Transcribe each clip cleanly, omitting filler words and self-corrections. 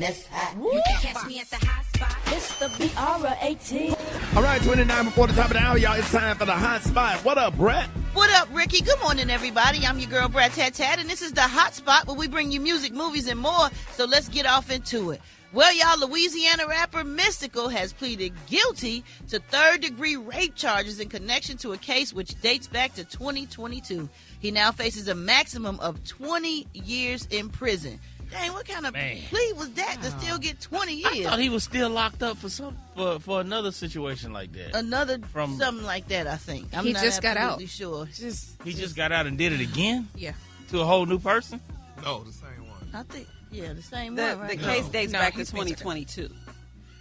that's hot. You can catch me at the hot spot. It's the BR18. All right, 29 before the top of the hour, y'all. It's time for the hot spot. What up, Brat? What up, Rickey? Good morning, everybody. I'm your girl, Brat Tat Tat, and this is the hot spot where we bring you music, movies, and more. So let's get off into it. Well, y'all, Louisiana rapper Mystikal has pleaded guilty to third-degree rape charges in connection to a case which dates back to 2022. He now faces a maximum of 20 years in prison. Dang, what kind of plea was that to still get 20 years? I thought he was still locked up for another situation like that. Something like that, I think. I'm he not just got out. Sure. He just got out and did it again? Yeah. To a whole new person? No, the same one. I think, the same one, right? The case dates back to 2022.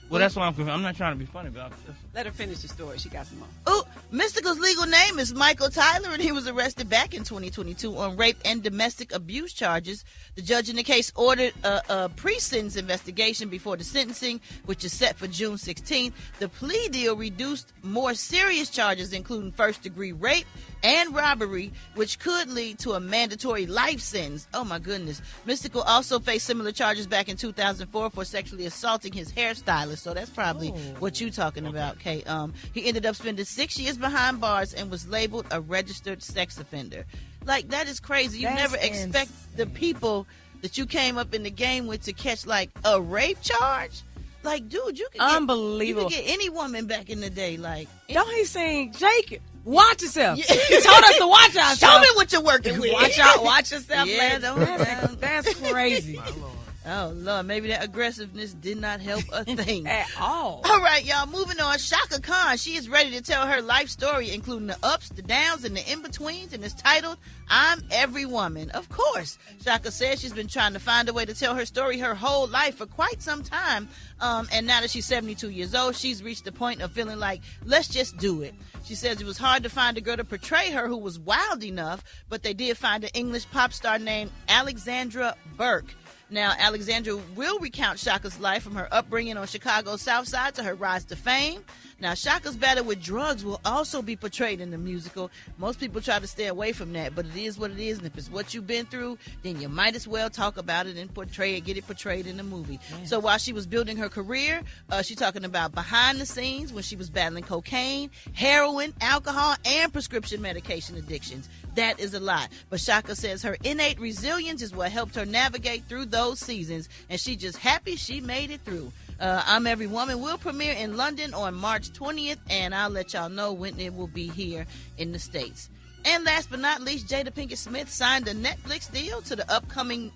Well, that's why I'm not trying to be funny about this. Let her finish the story. She got some more. Oh, Mystikal's legal name is Michael Tyler, and he was arrested back in 2022 on rape and domestic abuse charges. The judge in the case ordered a pre-sentence investigation before the sentencing, which is set for June 16th. The plea deal reduced more serious charges, including first-degree rape and robbery, which could lead to a mandatory life sentence. Oh, my goodness. Mystikal also faced similar charges back in 2004 for sexually assaulting his hairstylist. So that's probably what you're talking about, Kay. He ended up spending 6 years behind bars and was labeled a registered sex offender. Like, that is crazy. You never expect the people that you came up in the game with to catch, like, a rape charge. Like, dude, you could Unbelievable. You could get any woman back in the day. Like, don't he sing, Jake? Watch yourself. Yeah. He told us to watch ourselves. Show me what you're working with. Watch yourself. Yeah, that's crazy. Oh, Lord, maybe that aggressiveness did not help a thing. At all. All right, y'all, moving on. Shaka Khan, she is ready to tell her life story, including the ups, the downs, and the in-betweens, and it's titled, I'm Every Woman. Of course, Shaka says she's been trying to find a way to tell her story her whole life for quite some time, and now that she's 72 years old, she's reached the point of feeling like, let's just do it. She says it was hard to find a girl to portray her who was wild enough, but they did find an English pop star named Alexandra Burke. Now, Alexandra will recount Shaka's life from her upbringing on Chicago's South Side to her rise to fame. Now, Shaka's battle with drugs will also be portrayed in the musical. Most people try to stay away from that, but it is what it is. And if it's what you've been through, then you might as well talk about it and portray it, get it portrayed in the movie. Yeah. So while she was building her career, she's talking about behind the scenes when she was battling cocaine, heroin, alcohol, and prescription medication addictions. That is a lot. But Shaka says her innate resilience is what helped her navigate through those seasons, and she's just happy she made it through. I'm Every Woman will premiere in London on March 20th, and I'll let y'all know when it will be here in the States. And last but not least, Jada Pinkett Smith signed a Netflix deal to the upcoming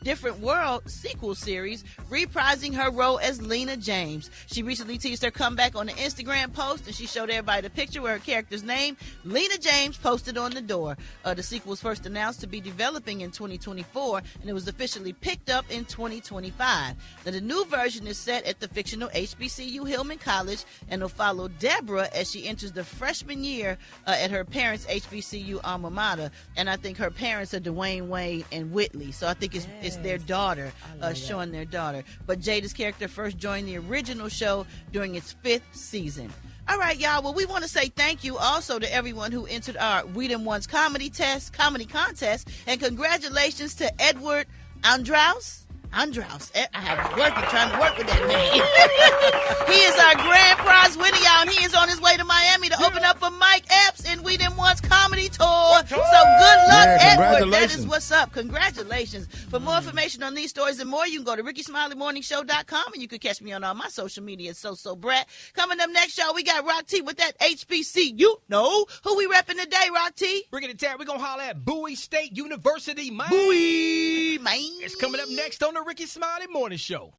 Different World sequel series, reprising her role as Lena James. She recently teased her comeback on an Instagram post, and she showed everybody the picture with her character's name, Lena James, posted on the door. The sequel was first announced to be developing in 2024, and it was officially picked up in 2025. Now, the new version is set at the fictional HBCU Hillman College, and will follow Deborah as she enters the freshman year at her parents' HBCU alma mater, and I think her parents are Dwayne Wade and Whitley, so I think it's their daughter, showing their daughter. But Jada's character first joined the original show during its 5th season. All right, y'all. Well, we want to say thank you also to everyone who entered our We Them Ones comedy contest, and congratulations to Edward Andraus. I have trying to work with that name. He is our grand prize winner, y'all, and he is on his way to Miami to open up for Mike Epps in We Them Ones comedy tour. So good luck, Edward. That is what's up. Congratulations. For more information on these stories and more, you can go to RickySmileyMorningShow.com, and you can catch me on all my social media. So Brat. Coming up next, y'all, we got Rock T with that HBCU. You know who we repping today, Rock T? Bringing it down. We're going to holler at Bowie State University, man. Bowie, man. It's coming up next on the Ricky Smiley Morning Show.